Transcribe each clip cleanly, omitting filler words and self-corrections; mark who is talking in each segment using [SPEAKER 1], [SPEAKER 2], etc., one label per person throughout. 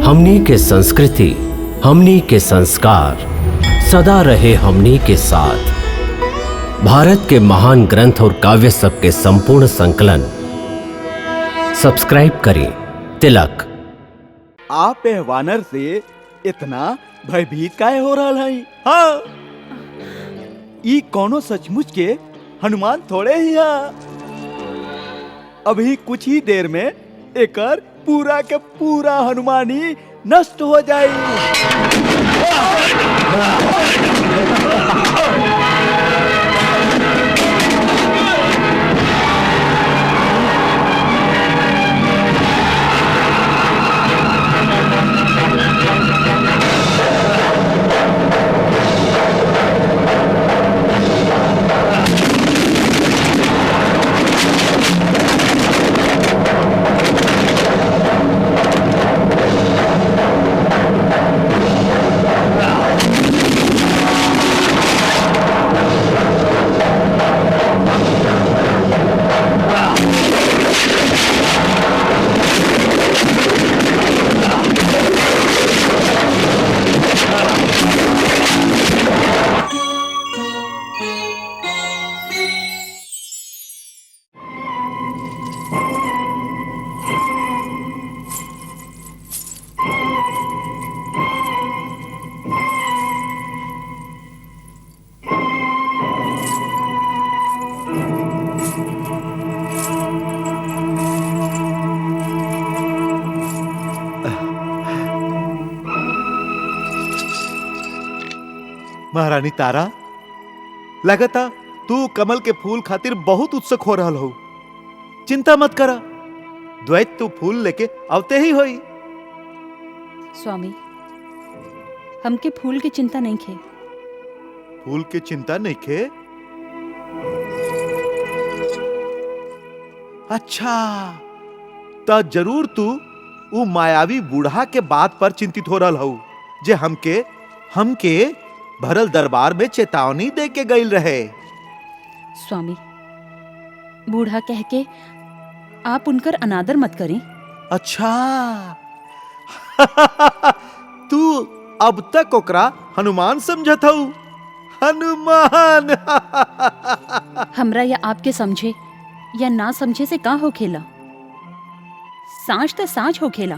[SPEAKER 1] हमनी के संस्कृति, हमनी के संस्कार सदा रहे हमनी के साथ। भारत के महान ग्रंथ और काव्य सब के संपूर्ण संकलन सब्सक्राइब करें तिलक।
[SPEAKER 2] आप वानर से इतना भयभीत काहे हो रहा है? हाँ, ई कोनो सचमुच के हनुमान थोड़े ही है। अभी कुछ ही देर में एकर पूरा के पूरा हनुमानी नष्ट हो जाए। महारानी तारा, लगता तू कमल के फूल खातिर बहुत उत्सुक हो रहल हो। चिंता मत करा, द्वैत तू फूल लेके आवते ही होई।
[SPEAKER 3] स्वामी, हमके फूल की चिंता नहीं खे।
[SPEAKER 2] फूल की चिंता नहीं खे? अच्छा, ता जरूर तू वो मायावी बूढ़ा के बात पर चिंतित हो रहल हो, जे हमके भरल दरबार में चेतावनी दे के गईल रहे।
[SPEAKER 3] स्वामी, बूढ़ा कह के आप उनकर अनादर मत करें। अच्छा
[SPEAKER 2] तू अब तक ओकरा हनुमान समझत हूँ? हनुमान
[SPEAKER 3] हमरा या आपके समझे या ना समझे से का हो खेला। सांच तो सांच हो खेला।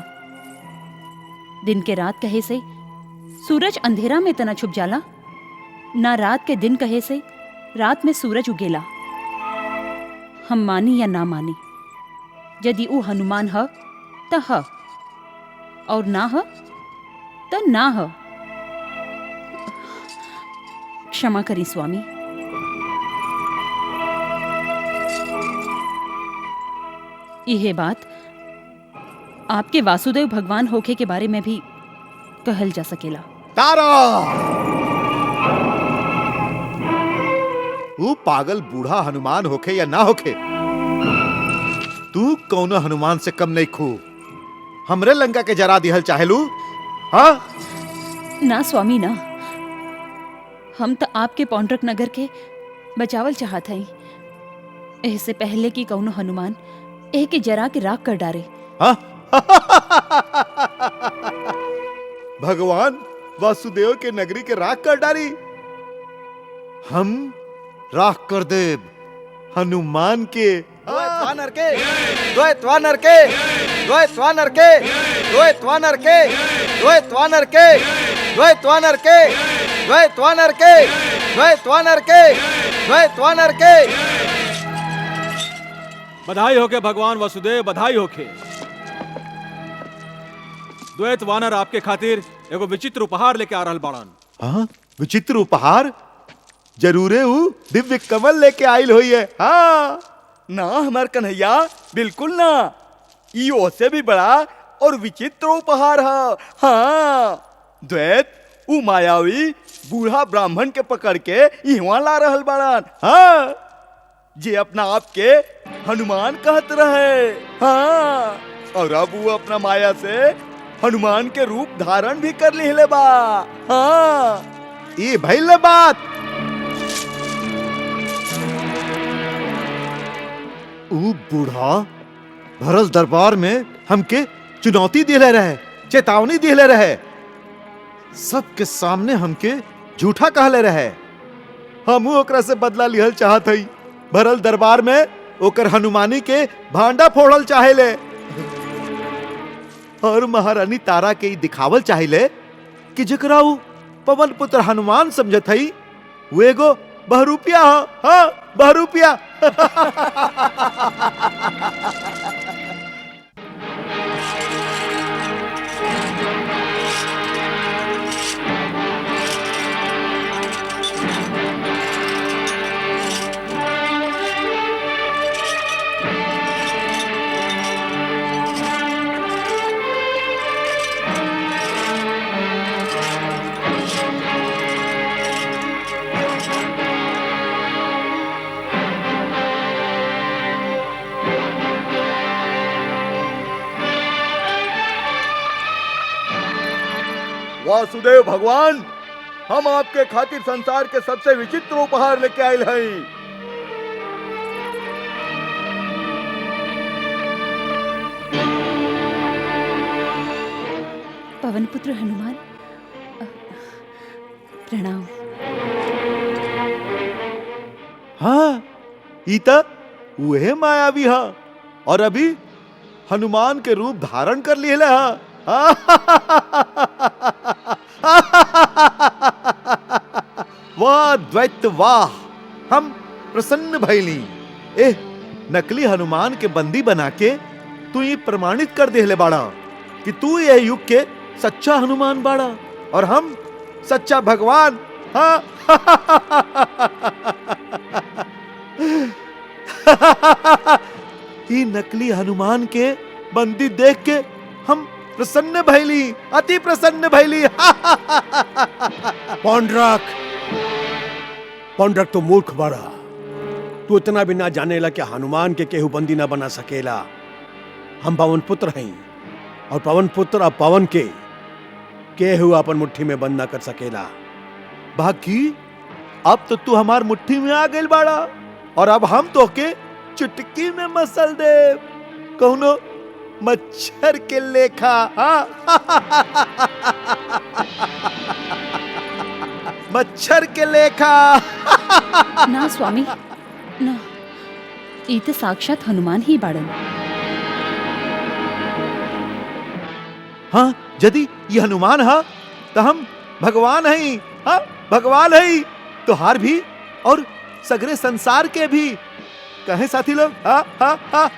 [SPEAKER 3] दिन के रात कहे से सूरज अंधेरा में तना छुप जाला, ना रात के दिन कहे से रात में सूरज उगेला। हम मानी या ना मानी, यदि वो हनुमान ह त ह और ना ह त ना ह। क्षमा करी स्वामी। यह बात आपके वासुदेव भगवान होखे के बारे में भी कहल जा सकेला।
[SPEAKER 2] तारा, वो पागल बूढ़ा हनुमान होखे या ना होखे, तू कौनो हनुमान से कम नहीं खू। हमरे लंका के जरा दिहल चाहेलू? हाँ
[SPEAKER 3] ना स्वामी ना, हम तो आपके पौंड्रक नगर के बचावल चाहत हई। ऐसे पहले कि कौनो हनुमान एह के जरा के राख कर डारे।
[SPEAKER 2] हाँ? भगवान वासुदेव के नगरी के राख कर डारी? हम राख कर देव हनुमान के।
[SPEAKER 4] द्वैत वानर के, द्वैत वानर के, द्वैत वानर के, द्वैत वानर के, द्वैत वानर के, द्वैत वानर के, द्वैत वानर के, द्वैत वानर के, द्वैत वानर के।
[SPEAKER 5] बधाई होके भगवान वसुदेव, बधाई होके। द्वैत वानर आपके खातिर एगो विचित्र उपहार लेके आ रहल बाड़न।
[SPEAKER 2] हाँ, विचित्र उपहार? जरूरे वो दिव्य कमल लेके आइल हुई है। हाँ
[SPEAKER 4] ना हमार कन्हैया, बिल्कुल ना। ई ओसे भी बड़ा और विचित्र उपहार है। हाँ, द्वैत उ मायावी बूढ़ा ब्राह्मण के पकड़ के इहवा ला रहल बाड़न। हाँ, जे अपना आप के हनुमान कहत रहे। हाँ, और अब वो अपना माया से हनुमान के रूप धारण भी कर लिहले बा। हाँ,
[SPEAKER 2] ये भइल बात। ऊ बूढ़ा भरल दरबार में हमके चुनौती दिले रहे चेतावनी दिले रहे, सबके सामने हमके झूठा कहले रहे। हम ओकरा से बदला लिहल चाहत हई, भरल दरबार में ओकर हनुमानी के भांडा फोड़ल चाहेले और महारानी तारा के ई दिखावल चाहेले कि जकरा ऊ पवन पुत्र हनुमान समझत हई वो एगो बहरूपिया ह। हाँ, बहरूपिया।
[SPEAKER 4] वासुदेव भगवान, हम आपके खातिर संसार के सबसे विचित्र उपहार लेके आयल हैं।
[SPEAKER 3] पवन पुत्र हनुमान, प्रणाम।
[SPEAKER 2] हाँ, ई त उहे मायावी हा और अभी हनुमान के रूप धारण कर लिए हा। वाह द्वैत वाह, हम प्रसन्न भइली। एह नकली हनुमान के बंदी बना के तू ये प्रमाणित कर देले बाड़ा कि तू यह युग के सच्चा हनुमान बाड़ा और हम सच्चा भगवान। हाँ। ये नकली हनुमान के बंदी देख के हम प्रसन्न भैली, अति प्रसन्न भैली।
[SPEAKER 6] पौंड्रक, पौंड्रक तो मूर्ख बड़ा, तू इतना भी ना जानेला कि हनुमान के केहू बंदी ना बना सकेला। हम पवन पुत्र हैं और पवन पुत्र अब पवन के केहू अपन मुट्ठी में बंद ना कर सकेला।
[SPEAKER 2] बाकी अब तो तू हमार मुट्ठी में आ गइल बाड़ा और अब हम तो के चुटकी में मसल दे, कौनो मच्छर के लेखा। मच्छर के लेखा।
[SPEAKER 3] ना स्वामी ना, ई त साक्षात हनुमान ही बाड़न।
[SPEAKER 2] हाँ, यदि ये हनुमान हा तो हम भगवान हैं। हाँ, भगवान हैं तोहार भी और सगरे संसार के भी। कहे साथी लोग? हाँ हाँ हाँ।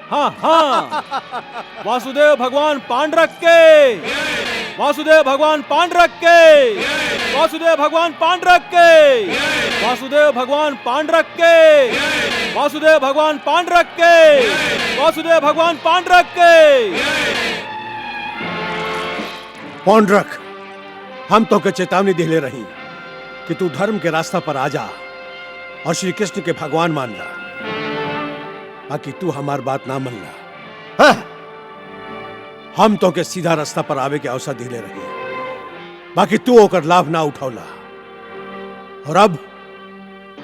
[SPEAKER 5] हाँ हाँ, वासुदेव भगवान पांडरक के, वासुदेव भगवान पांडरक के, वासुदेव भगवान पांडरक के, वासुदेव भगवान पांडरक के, वासुदेव भगवान पांडरक के, वासुदेव भगवान पांडरक के।
[SPEAKER 6] पौंड्रक, हम तो के चेतावनी दिले रही कि तू धर्म के रास्ता पर आ जा और श्री कृष्ण के भगवान मान ला, बाकी तू हमार बात ना मान ला।
[SPEAKER 2] हाँ।
[SPEAKER 6] हम तो के सीधा रास्ता पर आवे के अवसर दिले रही, बाकी तू ओकर लाभ ना उठौला और अब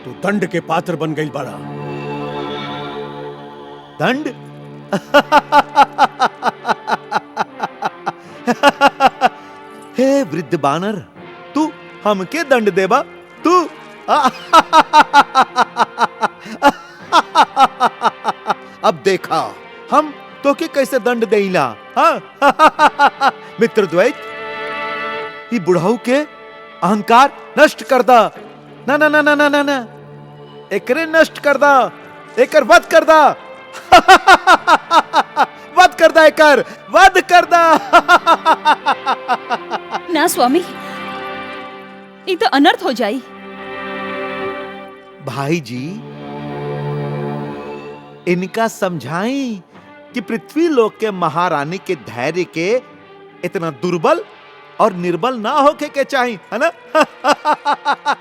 [SPEAKER 6] तू दंड के पात्र बन गई बड़ा।
[SPEAKER 2] दंड? हे वृद्ध बानर, तू हमके दंड देबा? तू अब देखा हम तो के कैसे दंड देइला। हाँ? मित्र द्वैत, ये बुढ़ाऊ के अहंकार नष्ट कर दा। ना ना ना ना ना ना ना, एकरे नष्ट कर दा, एकर वध कर दा। वध कर दा, एकर वध कर दा।
[SPEAKER 3] ना स्वामी, ई तो अनर्थ हो जाई।
[SPEAKER 2] भाई जी, इनका समझाई कि पृथ्वी लोक के महारानी के धैर्य के इतना दुर्बल और निर्बल ना होके के चाहिए, है ना?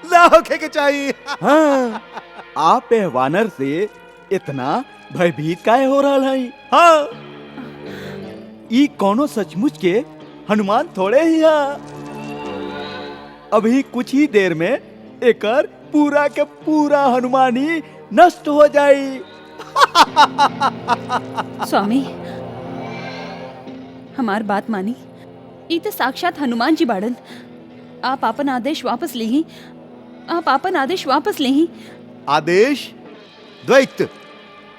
[SPEAKER 2] ना होके के चाहिए।
[SPEAKER 4] हाँ, आप एह वानर से इतना भयभीत काहे हो रहा है?
[SPEAKER 2] हाँ,
[SPEAKER 4] ई कोनो सचमुच के हनुमान थोड़े ही है। अभी कुछ ही देर में एकर पूरा के पूरा हनुमानी नष्ट हो जाई।
[SPEAKER 3] स्वामी, हमार बात मानी। ई तो साक्षात हनुमान जी बाड़न। आप आपन आदेश वापस लेही। आप आपन आदेश वापस लेही।
[SPEAKER 2] आदेश द्वैत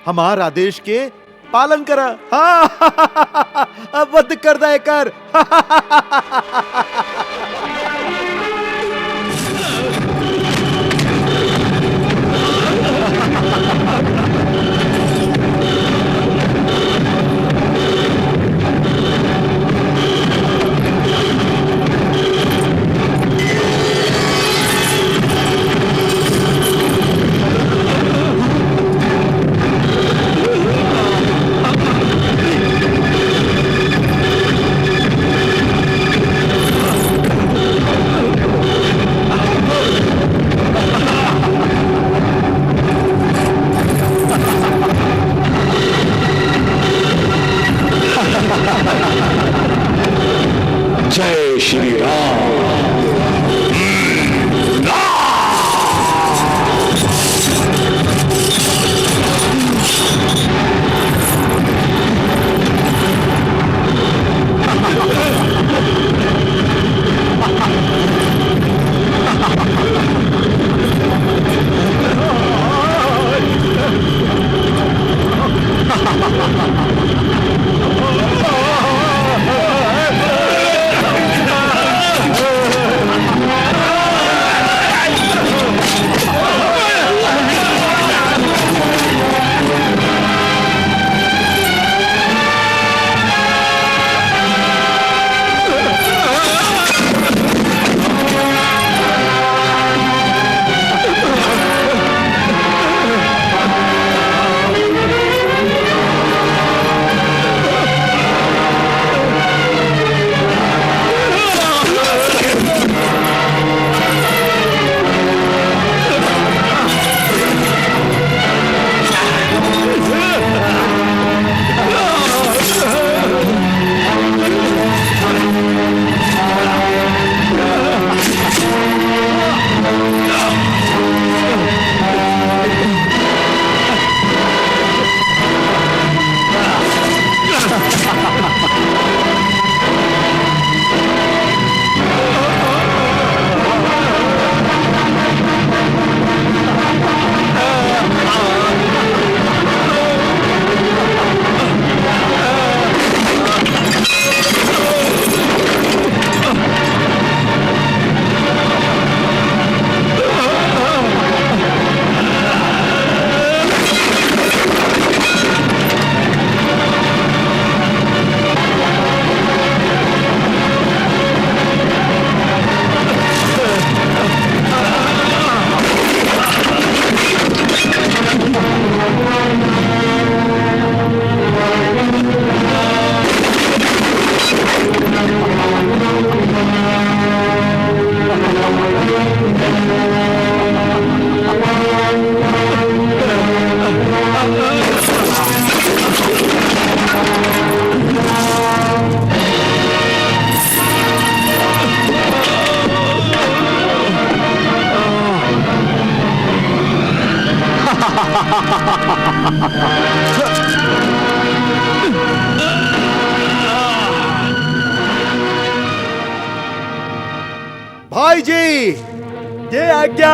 [SPEAKER 2] हमार आदेश के पालन करा। हाँ अब वध कर दे कर।
[SPEAKER 7] जय श्री राम।
[SPEAKER 2] भाई जी
[SPEAKER 4] ये आज्ञा।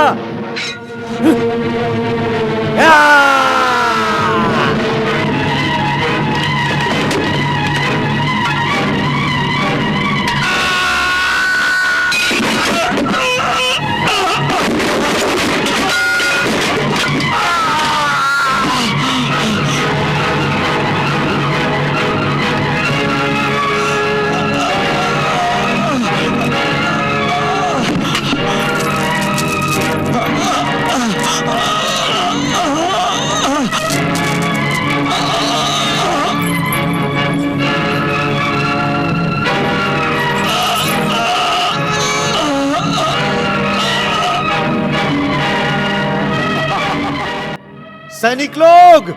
[SPEAKER 2] सैनिक लोग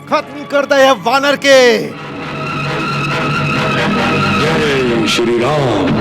[SPEAKER 2] खत्म कर दे ये वानर के।
[SPEAKER 7] जय श्री राम।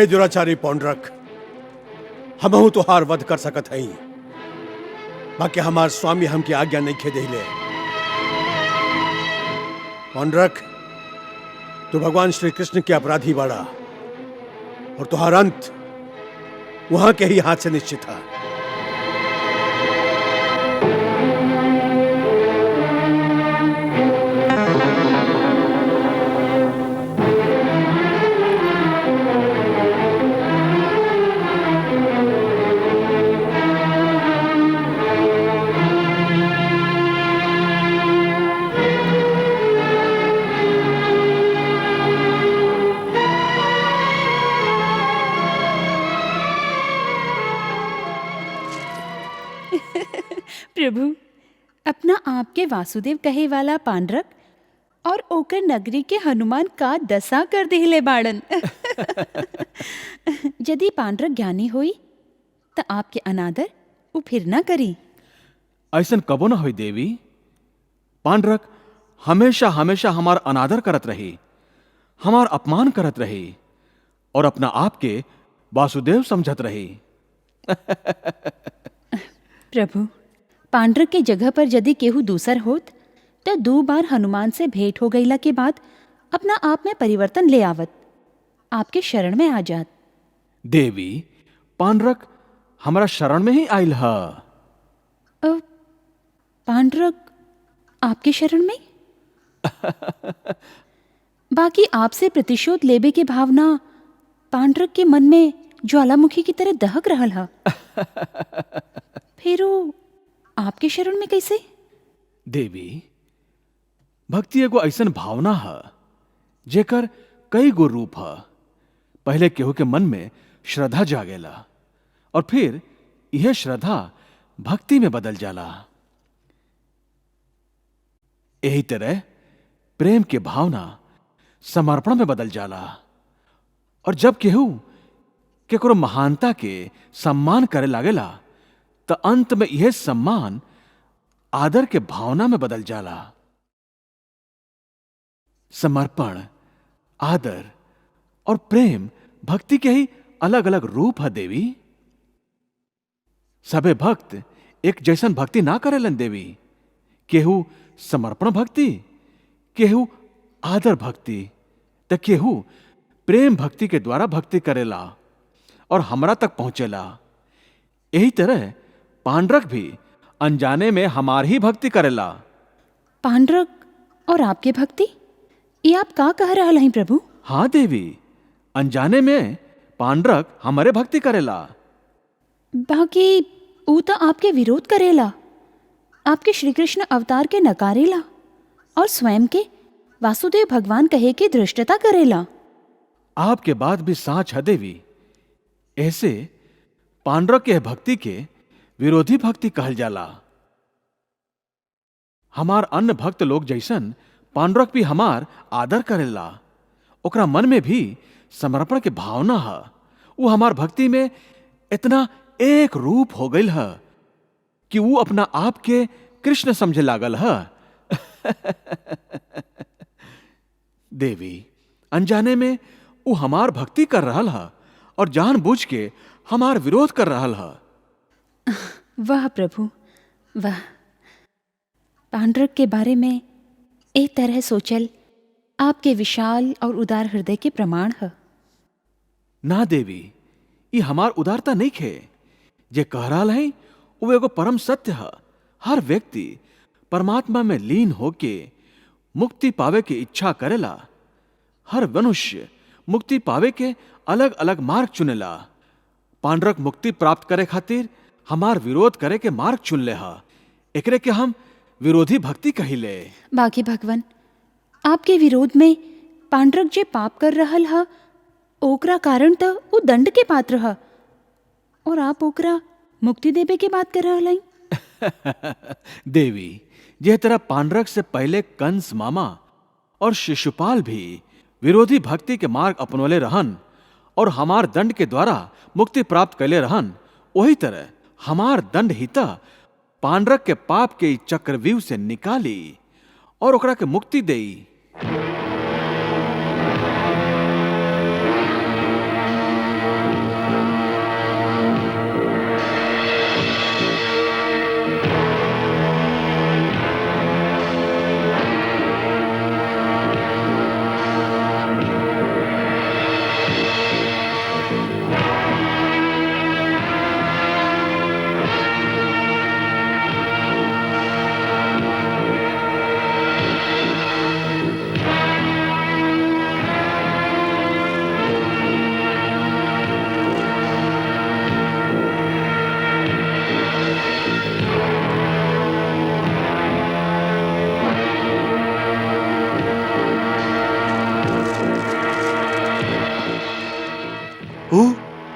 [SPEAKER 6] हे दुराचारी पौंड्रक, हमहू तुहार वध कर सकत हई, बाकी हमार स्वामी हमके आज्ञा नहीं खे दिले। पौंड्रक, तू भगवान श्री कृष्ण के अपराधी बाड़ा और तुहार अंत वहां के ही हाथ से निश्चित था।
[SPEAKER 3] प्रभु, अपना आपके वासुदेव कहे वाला पांडरक और ओकर नगरी के हनुमान का दशा कर दिले बाड़न। यदि पांडरक ज्ञानी होई तो आपके अनादर वो फिर ना करी।
[SPEAKER 5] ऐसन कबो ना हुई देवी। पांडरक हमेशा हमेशा हमार अनादर करत रही, हमार अपमान करत रही और अपना आप के वासुदेव समझत रही।
[SPEAKER 3] प्रभु, पांडरक के जगह पर यदि केहू दूसर होत तो 2 बार हनुमान से भेंट हो गईला के बाद अपना आप में परिवर्तन ले आवत, आपके शरण में आ जात।
[SPEAKER 5] देवी, पांडरक हमारा शरण में ही आयल है।
[SPEAKER 3] पांडरक आपके शरण में? बाकी आपसे प्रतिशोध लेबे के भावना पांडरक के मन में ज्वालामुखी की तरह दहक रहल है। फिर वो आपके शरण में कैसे?
[SPEAKER 5] देवी, भक्ति एगो ऐसन भावना है जेकर कई गो रूप है। पहले केहू के मन में श्रद्धा जागेला और फिर यह श्रद्धा भक्ति में बदल जाला। यही तरह प्रेम के भावना समर्पण में बदल जाला और जब केहू केकरो महानता के सम्मान करे लागेला तो अंत में यह सम्मान आदर के भावना में बदल जाला। समर्पण, आदर और प्रेम भक्ति के ही अलग अलग रूप है देवी। सबे भक्त एक जैसन भक्ति ना करेलन देवी। केहू समर्पण भक्ति, केहू आदर भक्ति, तो केहू प्रेम भक्ति के द्वारा भक्ति करेला और हमरा तक पहुंचेला। यही तरह पांडरक भी अनजाने में हमार ही भक्ति करेला।
[SPEAKER 3] पांडरक और आपके भक्ति, ये आप का कह रहा हैं प्रभु?
[SPEAKER 5] हाँ देवी, अनजाने में पांडरक हमारे भक्ति करेला।
[SPEAKER 3] बाकी वो तो आपके विरोध करेला, आपके श्री कृष्ण अवतार के नकारेला और स्वयं के वासुदेव भगवान कहे की धृष्टता करेला।
[SPEAKER 5] आपके बात भी साच है देवी। ऐसे पांडरक के भक्ति के विरोधी भक्ति कहल जाला। हमार अन्य भक्त लोग जैसन पांडरक भी हमार आदर करेला, ओकरा मन में भी समर्पण के भावना है। वो हमार भक्ति में इतना एक रूप हो गई है कि वो अपना आप के कृष्ण समझे लागल है। देवी, अनजाने में वो हमार भक्ति कर रहा है और जानबूझ के हमार विरोध कर रहा है।
[SPEAKER 3] वाह प्रभु वाह, पांडरक के बारे में एक तरह सोचल आपके विशाल और उदार हृदय के प्रमाण है।
[SPEAKER 5] ना देवी, ये हमार उदारता नहीं खे। जे कह रहा है वो एगो परम सत्य है। हर व्यक्ति परमात्मा में लीन होके मुक्ति पावे की इच्छा करेला। हर मनुष्य मुक्ति पावे के अलग अलग मार्ग चुनेला। पांडरक मुक्ति प्राप्त करे खातिर हमार विरोध करे के मार्ग चुन ले हा। एकरे के हम विरोधी भक्ति कहिले।
[SPEAKER 3] बाकी भगवान, आपके विरोध में पांडरक जे पाप कर रहल हा, ओकरा कारण तो वो दंड के पात्र है और आप ओकरा मुक्ति देवे के बात कर रहल हैं।
[SPEAKER 5] देवी, जे तरह पांडरक से पहले कंस मामा और शिशुपाल भी विरोधी भक्ति के मार्ग अपनोले रहन और हमार दंड के द्वारा मुक्ति प्राप्त कैले रहन, वही तरह हमार दंड हिता पांडरक के पाप के चक्रव्यूह से निकाली और ओकरा के मुक्ति देई।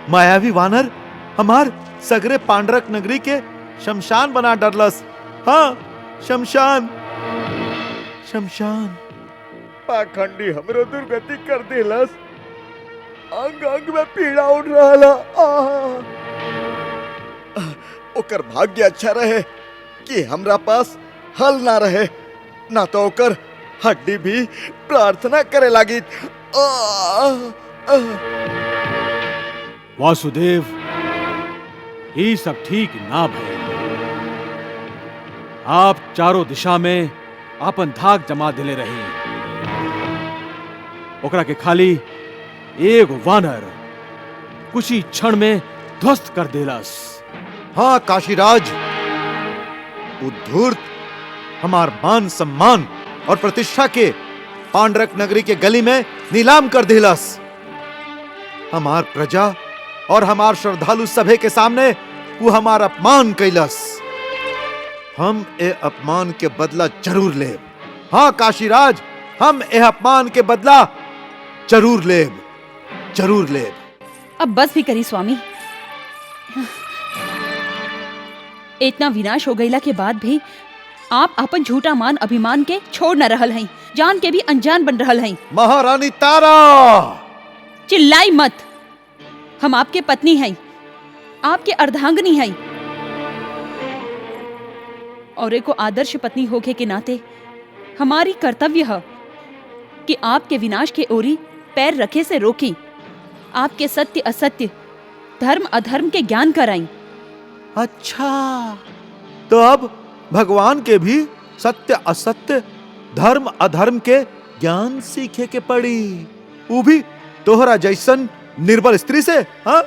[SPEAKER 2] मायावी वानर हमार सगरे पांडरक नगरी के शमशान बना डरलस। हाँ, शमशान शमशान।
[SPEAKER 4] पाखंडी हमरो दुर्गति कर देलस। अंग अंग में पीड़ा उठ रहा। ओकर भाग्य अच्छा रहे कि हमरा पास हल ना रहे, ना तो ओकर हड्डी भी प्रार्थना करे लागी।
[SPEAKER 5] वासुदेव, ये सब ठीक ना भइल। आप चारों दिशा में आपन धाक जमा दिले रही, ओकरा के खाली एक वानर कुछ ही क्षण में ध्वस्त कर देलस।
[SPEAKER 2] हाँ काशीराज, धूर्त हमार मान सम्मान और प्रतिष्ठा के पांडरक नगरी के गली में नीलाम कर दिलस। हमार प्रजा और हमार श्रद्धालु सभे के सामने वो हमार अपमान कैलस। हम ए अपमान के बदला जरूर लेब। हाँ काशीराज, हम ए अपमान के बदला जरूर लेब, जरूर लेब।
[SPEAKER 3] अब बस भी करी स्वामी। इतना विनाश हो गईला के बाद भी आप अपन झूठा मान अभिमान के छोड़ न रहल हैं, जान के भी अनजान बन रहल हैं।
[SPEAKER 2] महारानी तारा,
[SPEAKER 3] चिल्लाई मत। हम आपके पत्नी हैं, आपके अर्धांगिनी हैं, और एको आदर्श पत्नी होके के नाते हमारी कर्तव्य है कि आपके विनाश के ओरी पैर रखे से रोकी, आपके सत्य असत्य, धर्म अधर्म के ज्ञान कराई।
[SPEAKER 2] अच्छा, तो अब भगवान के भी सत्य असत्य, धर्म अधर्म के ज्ञान सीखे के पड़ी, वो भी तोहरा जैसन निर्बल स्त्री से। हाँ?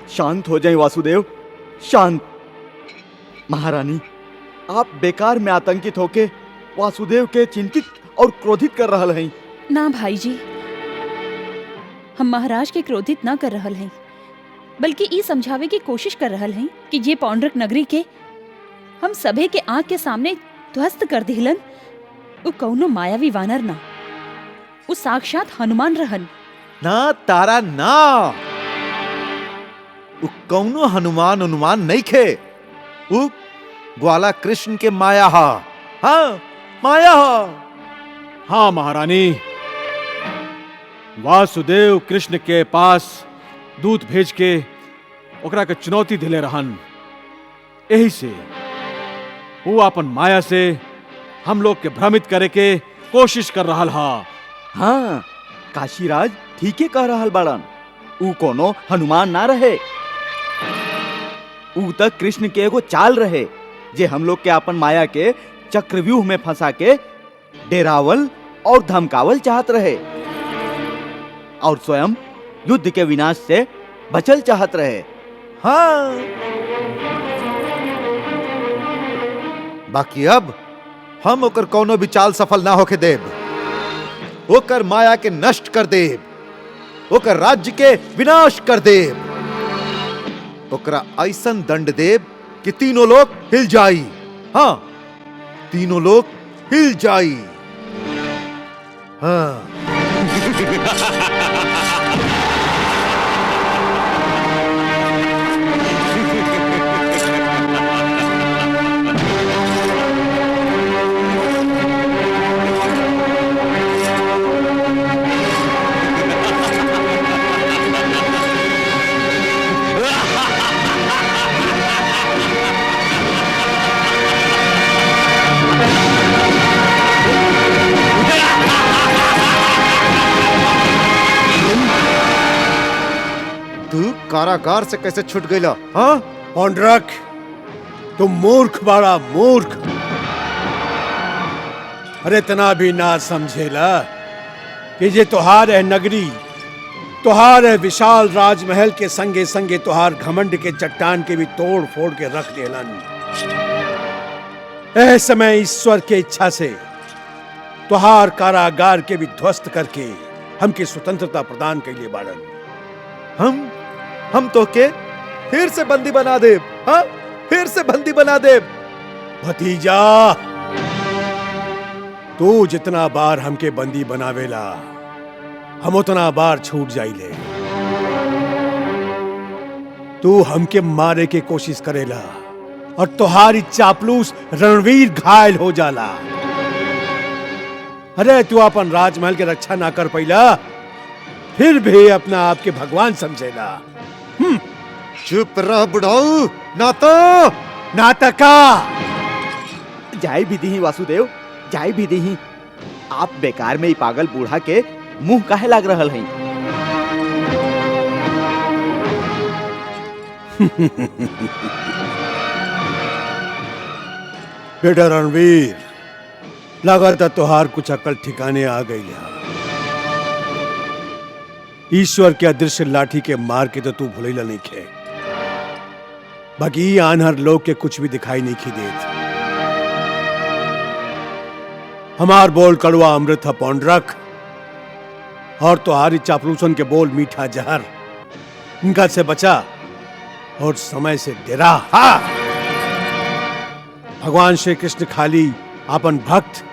[SPEAKER 4] शांत हो जाए वासुदेव, शांत। महारानी, आप बेकार में आतंकित होके वासुदेव के चिंतित और क्रोधित कर रहल हैं।
[SPEAKER 3] ना भाई जी, हम महाराज के क्रोधित ना कर रहल हैं, बल्कि ई समझावे की कोशिश कर रहल हैं कि जे पांडरक नगरी के हम सभे के आंख के सामने ध्वस्त कर दिहलन, वो कौनो मायावी वानर ना, वो साक्षात हनुमान रहन।
[SPEAKER 2] ना तारा ना, वो कौनो हनुमान अनुमान नहीं खे, वो ग्वाला कृष्ण के माया हा। हाँ, माया हा।
[SPEAKER 5] हाँ महारानी, वासुदेव कृष्ण के पास दूत भेज के ओकरा के चुनौती दिले रहन। यही से वो अपन माया से हम लोग के भ्रमित करे के कोशिश कर रहा हा।
[SPEAKER 4] हाँ, काशीराज ठीके कह रहल बाड़न। ऊ कोनो हनुमान ना रहे, ऊ तक कृष्ण के एगो चाल रहे जे हम लोग के अपन माया के चक्रव्यूह में फंसा के डेरावल और धमकावल चाहत रहे, और स्वयं युद्ध के विनाश से बचल चाहत रहे।
[SPEAKER 2] हाँ, बाकी अब हम ओकर कौनो भी चाल सफल ना होके देब, ओकर माया के नष्ट कर देब, ओकर राज्य के विनाश कर देब, ओकरा ऐसन दंड देब कि तीनों लोग हिल जाई। हाँ, तीनों लोग हिल जाई। हाँ। तू कारागार से कैसे छूट गईला? हाँ
[SPEAKER 6] पौंड्रक, तुम मूर्ख बड़ा मूर्ख। अरे इतना भी ना समझेला कि जे तुहार है नगरी, तुहार है विशाल राजमहल के संगे संगे तुहार घमंड के चट्टान के भी तोड़ फोड़ के रख देलन। ऐ समय ईश्वर के इच्छा से तुहार कारागार के भी ध्वस्त करके हमके स्वतंत्रता प्रदान के लिए बाड़न।
[SPEAKER 2] हम तो के फिर से बंदी बना देब। हाँ, फिर से बंदी बना देब।
[SPEAKER 6] भतीजा, तू जितना बार हमके बंदी बनावेला हम उतना बार छूट जाइले। तू हमके मारे के कोशिश करेला और तुहारी चापलूस रणवीर घायल हो जाला। अरे तू अपन राजमहल के रक्षा ना कर पैला, फिर भी अपना आप के भगवान समझेला।
[SPEAKER 2] चुप रह बुढ़ाऊ,
[SPEAKER 6] नाटका।
[SPEAKER 4] जाय भी दी वासुदेव, जाय भी दी। आप बेकार में ही पागल बूढ़ा के मुंह काहे लाग रहल हैं?
[SPEAKER 6] बेटा रणवीर, लगातार तुहार कुछ अकल ठिकाने आ गई है। ईश्वर के अदृश्य लाठी के मार के तो तू भूलेला नहीं खे, बाकी आनहर लोग के कुछ भी दिखाई नहीं खी देत। हमार बोल कड़वा अमृत है पौंडरक, और तुहारी चापलूसन के बोल मीठा जहर। इनका से बचा और समय से डरा। हाँ, भगवान श्री कृष्ण खाली अपन भक्त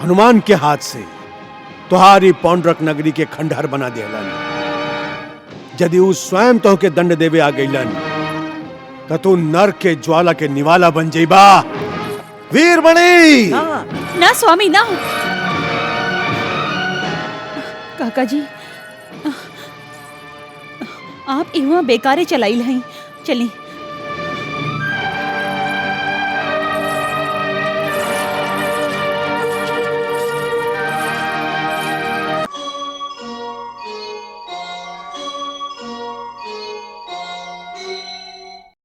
[SPEAKER 6] हनुमान के हाथ से तुहारी पौंडरक नगरी के खंडहर बना देलन। यदि उ स्वयं तो के दंड देवे आ गईलन तो तू नरक के ज्वाला के निवाला बन जाइबा। वीरमणि!
[SPEAKER 3] ना स्वामी ना। काका जी, आप इहाँ बेकारे चलाइल हैं। चली